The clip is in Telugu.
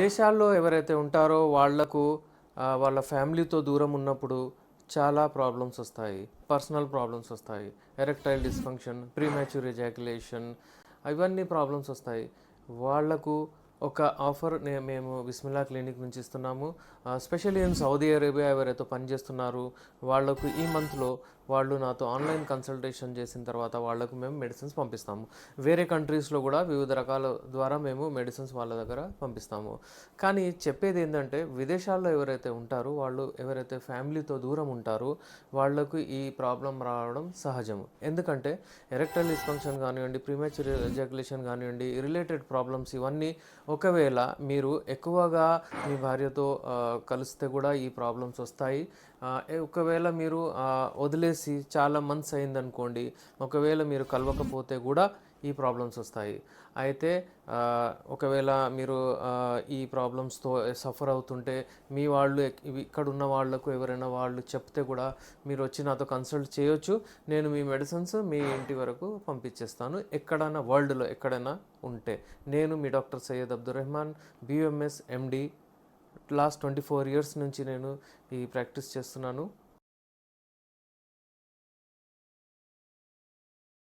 విదేశాల్లో ఎవరైతే ఉంటారో వాళ్లకు వాళ్ళ ఫ్యామిలీతో దూరం ఉన్నప్పుడు చాలా ప్రాబ్లమ్స్ వస్తాయి. పర్సనల్ ప్రాబ్లమ్స్ వస్తాయి. ఎరెక్టైల్ డిస్ఫంక్షన్, ప్రీమాచ్యూర్ ఎజాక్యులేషన్ ఇవన్నీ ప్రాబ్లమ్స్ వస్తాయి. వాళ్లకు ఒక ఆఫర్ మేము బిస్మిల్లా క్లినిక్ నుంచి ఇస్తున్నాము. స్పెషల్లీ ఇన్ సౌదీ అరేబియా ఎవరైతే పనిచేస్తున్నారో వాళ్లకు ఈ మంత్లో వాళ్ళు నాతో ఆన్లైన్ కన్సల్టేషన్ చేసిన తర్వాత వాళ్లకు మేము మెడిసిన్స్ పంపిస్తాము. వేరే కంట్రీస్లో కూడా వివిధ రకాల ద్వారా మేము మెడిసిన్స్ వాళ్ళ దగ్గర పంపిస్తాము. కానీ చెప్పేది ఏంటంటే విదేశాల్లో ఎవరైతే ఉంటారో వాళ్ళు ఎవరైతే ఫ్యామిలీతో దూరం ఉంటారో వాళ్లకు ఈ ప్రాబ్లం రావడం సహజము. ఎందుకంటే ఎరెక్టైల్ డిస్ఫంక్షన్ కానివ్వండి, ప్రీమాచ్యూర్ ఎజాక్యులేషన్ కానివ్వండి, రిలేటెడ్ ప్రాబ్లమ్స్ ఇవన్నీ ఒకవేళ మీరు ఎక్కువగా మీ భార్యతో కలిస్తే కూడా ఈ ప్రాబ్లమ్స్ వస్తాయి. ఒకవేళ మీరు వదిలేసి చాలా మంత్స్ అయిందనుకోండి, ఒకవేళ మీరు కలవకపోతే కూడా ఈ ప్రాబ్లమ్స్ వస్తాయి. అయితే ఒకవేళ మీరు ఈ ప్రాబ్లమ్స్తో సఫర్ అవుతుంటే మీ వాళ్ళు ఇక్కడ ఉన్న వాళ్లకు ఎవరైనా వాళ్ళు చెప్తే కూడా మీరు వచ్చి నాతో కన్సల్ట్ చేయొచ్చు. నేను మీ మెడిసిన్స్ మీ ఇంటి వరకు పంపించేస్తాను. ఎక్కడైనా వరల్డ్లో ఎక్కడైనా ఉంటే. నేను మీ doctor Syed Abdul Rahman, BMS MD. Last 24 years నుంచి నేను ఈ ప్రాక్టీస్ చేస్తున్నాను.